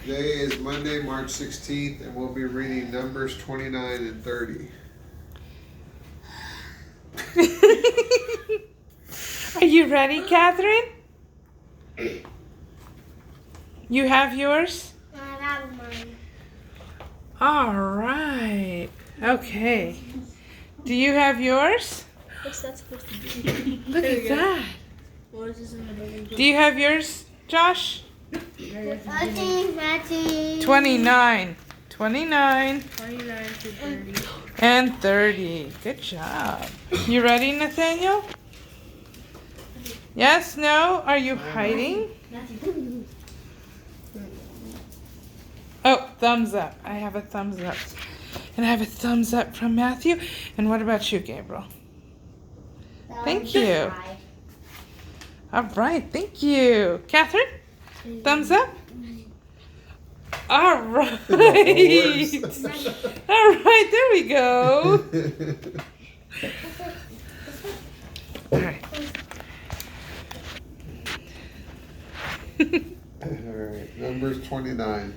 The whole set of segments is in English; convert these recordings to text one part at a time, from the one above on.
Today is Monday, March 16th, and we'll be reading Numbers 29 and 30. Are you ready, Catherine? You have yours? I have mine. All right. Okay. Do you have yours? What's that supposed to be? Look at that. What is this in the building? Do you have yours, Josh? 29. 29. 29 to 30. And 30. Good job. You ready, Nathaniel? Yes? No? Are you hiding? Oh, thumbs up. I have a thumbs up. And I have a thumbs up from Matthew. And what about you, Gabriel? Thank you. All right. Thank you. Catherine? Thumbs up? All right. All right. There we go. All right. Alright, Numbers 29.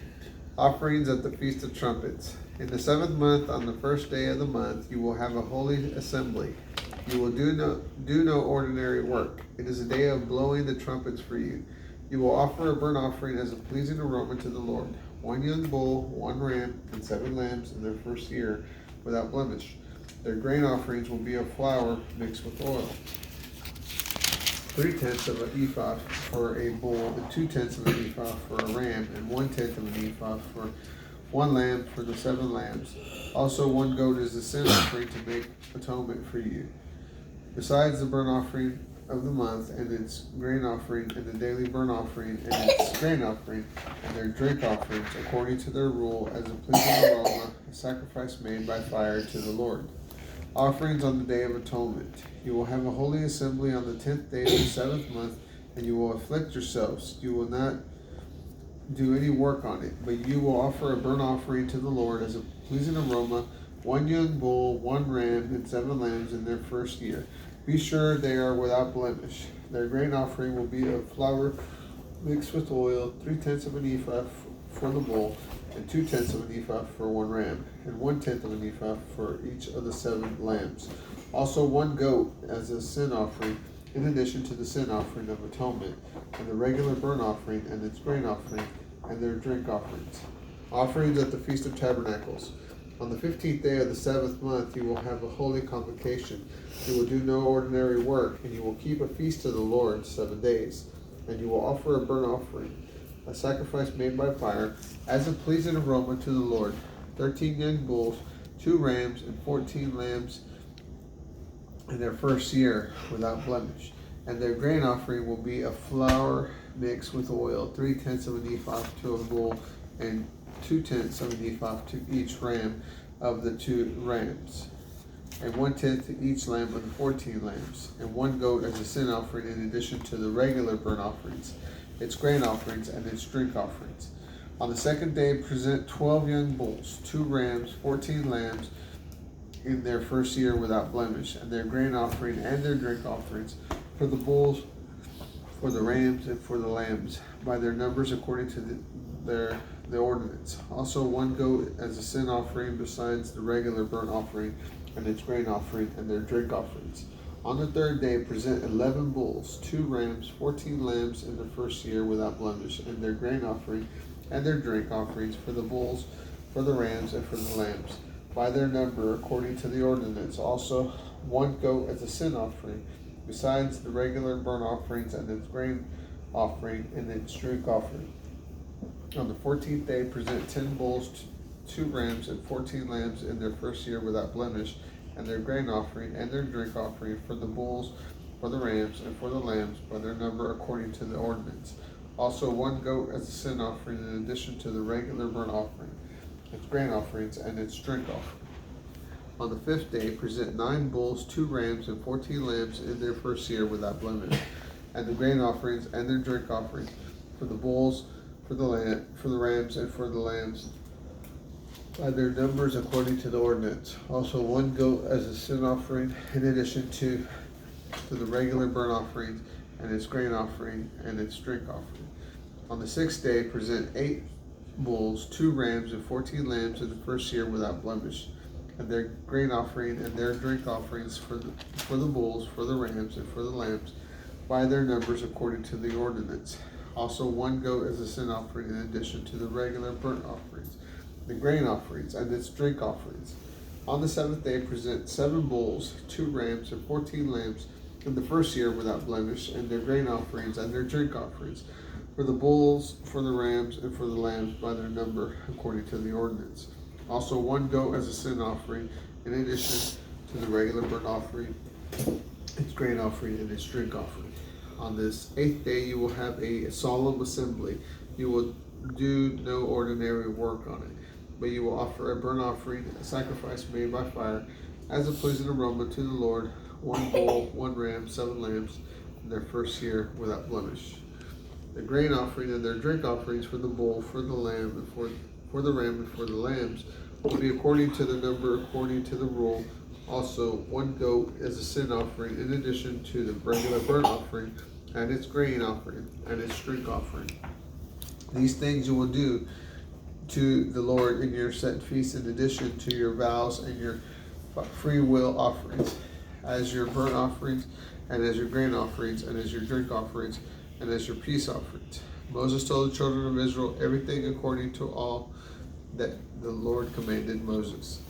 Offerings at the Feast of Trumpets. In the 7th month, on the first day of the month, you will have a holy assembly. You will do no ordinary work. It is a day of blowing the trumpets for you. You will offer a burnt offering as a pleasing aroma to the Lord. 1 young bull, 1 ram, and 7 lambs in their first year, without blemish. Their grain offerings will be of flour mixed with oil. 3/10 of an ephah for a bull, and 2/10 of an ephah for a ram, and 1/10 of an ephah for 1 lamb for the 7 lambs. Also 1 goat is a sin offering to make atonement for you. Besides the burnt offering of the month and its grain offering, and the daily burnt offering and its grain offering, and their drink offerings, according to their rule, as a pleasing aroma, a sacrifice made by fire to the Lord. Offerings on the Day of Atonement. You will have a holy assembly on the 10th day of the 7th month, and you will afflict yourselves. You will not do any work on it, but you will offer a burnt offering to the Lord as a pleasing aroma, 1 young bull, 1 ram, and 7 lambs in their first year. Be sure they are without blemish. Their grain offering will be of flour mixed with oil, 3/10 of an ephah for the bull, and 2/10 of an ephah for 1 ram, and 1/10 of an ephah for each of the 7 lambs. Also 1 goat as a sin offering, in addition to the sin offering of atonement, and the regular burnt offering, and its grain offering, and their drink offerings. Offerings at the Feast of Tabernacles. On the 15th day of the 7th month you will have a holy convocation. You will do no ordinary work, and you will keep a feast to the Lord 7 days. And you will offer a burnt offering, a sacrifice made by fire, as a pleasing aroma to the Lord. 13 young bulls, 2 rams, and 14 lambs in their first year, without blemish. And their grain offering will be of flour mixed with oil, 3/10 of an ephah to a bull, and 2/10 of an ephah to each ram of the 2 rams, and 1/10 to each lamb of the 14 lambs, and 1 goat as a sin offering, in addition to the regular burnt offerings, its grain offerings, and its drink offerings. On the 2nd day present 12 young bulls, 2 rams, 14 lambs in their first year, without blemish, and their grain offering and their drink offerings, for the bulls, for the rams, and for the lambs, by their numbers according to the ordinance. Also 1 goat as a sin offering, besides the regular burnt offering and its grain offering and their drink offerings. On the 3rd day present 11 bulls, 2 rams, 14 lambs in the first year, without blemish, and their grain offering and their drink offerings, for the bulls, for the rams, and for the lambs, by their number according to the ordinance. Also 1 goat as a sin offering, besides the regular burnt offerings and its grain offering and its drink offering. On the 14th day present 10 bulls, 2 rams, and 14 lambs in their first year, without blemish, and their grain offering and their drink offering, for the bulls, for the rams, and for the lambs, by their number according to the ordinance. Also 1 goat as a sin offering, in addition to the regular burnt offering, its grain offerings, and its drink offering. On the 5th day present 9 bulls, 2 rams, and 14 lambs in their first year, without blemish, and the grain offerings and their drink offerings, for the bulls, for the rams, and for the lambs, by their numbers according to the ordinance. Also 1 goat as a sin offering, in addition to the regular burnt offerings, and its grain offering, and its drink offering. On the 6th day present 8 bulls, 2 rams, and 14 lambs in the first year without blemish, and their grain offering and their drink offerings for the bulls, for the rams, and for the lambs, by their numbers according to the ordinance. Also 1 goat as a sin offering in addition to the regular burnt offerings, the grain offerings, and its drink offerings. On the 7th day present 7 bulls, 2 rams, and 14 lambs in the first year without blemish, and their grain offerings and their drink offerings, for the bulls, for the rams, and for the lambs by their number according to the ordinance. Also 1 goat as a sin offering in addition to the regular burnt offering, its grain offering, and its drink offering. On this 8th day you will have a solemn assembly. You will do no ordinary work on it, but you will offer a burnt offering, a sacrifice made by fire, as a pleasing aroma to the Lord, 1 bull, 1 ram, 7 lambs in their first year without blemish. The grain offering and their drink offerings for the bull, for the lamb, and for the ram, and for the lambs will be according to the number, according to the rule. Also 1 goat as a sin offering in addition to the regular burnt offering and its grain offering and its drink offering. These things you will do to the Lord in your set feasts in addition to your vows and your free will offerings, as your burnt offerings, and as your grain offerings, and as your drink offerings, and as your peace offerings. Moses told the children of Israel everything according to all that the Lord commanded Moses.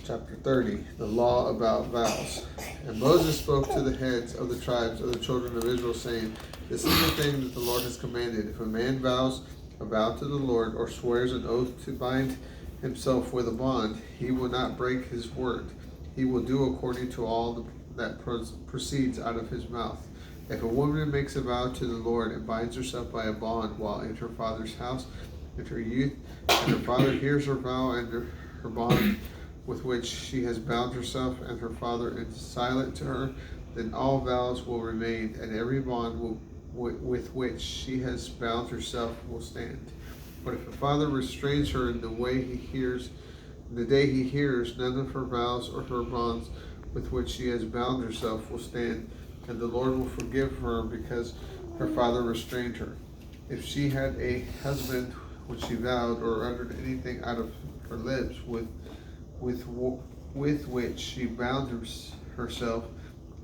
Chapter 30, the law about vows. And Moses spoke to the heads of the tribes of the children of Israel, saying, This is the thing that the Lord has commanded. If a man vows a vow to the Lord, or swears an oath to bind himself with a bond, he will not break his word. He will do according to all that proceeds out of his mouth. If a woman makes a vow to the Lord and binds herself by a bond while in her father's house in her youth, and her father hears her vow and her bond with which she has bound herself, and her father is silent to her, then all vows will remain, and every bond with which she has bound herself will stand. But if a father restrains her in the day he hears, none of her vows or her bonds with which she has bound herself will stand, and the Lord will forgive her because her father restrained her. If she had a husband when she vowed, or uttered anything out of her lips with which she bound herself,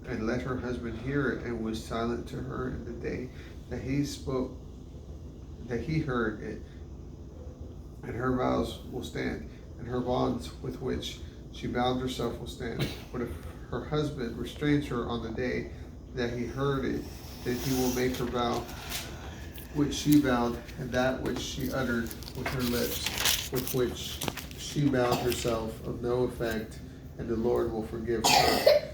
and let her husband hear it, and was silent to her in the day that he heard it, and her vows will stand, and her bonds with which she bound herself will stand. But if her husband restrains her on the day that he heard it, then he will make her vow which she vowed, and that which she uttered with her lips, with which she bound herself, of no effect, and the Lord will forgive her.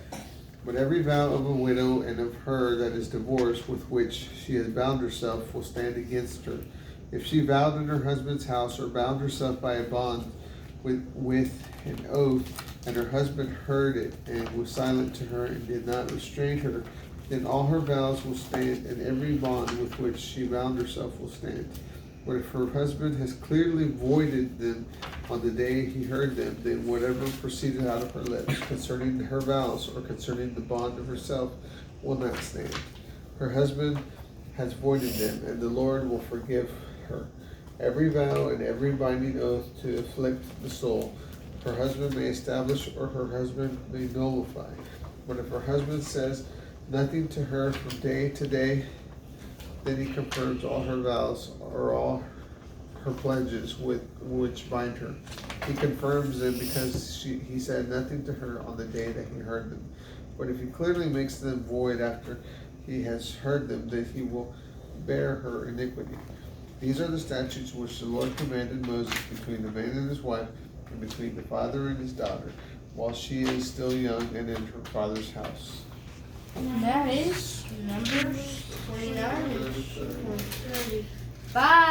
But every vow of a widow and of her that is divorced with which she has bound herself will stand against her. If she vowed in her husband's house, or bound herself by a bond with an oath, and her husband heard it and was silent to her and did not restrain her, then all her vows will stand, and every bond with which she bound herself will stand. But if her husband has clearly voided them on the day he heard them, then whatever proceeded out of her lips concerning her vows or concerning the bond of herself will not stand. Her husband has voided them, and the Lord will forgive her. Every vow and every binding oath to afflict the soul, her husband may establish or her husband may nullify. But if her husband says nothing to her from day to day, then he confirms all her vows or all her pledges which bind her. He confirms them because he said nothing to her on the day that he heard them. But if he clearly makes them void after he has heard them, then he will bear her iniquity. These are the statutes which the Lord commanded Moses between the man and his wife, and between the father and his daughter, while she is still young and in her father's house. That is Numbers 29 and 30. Bye.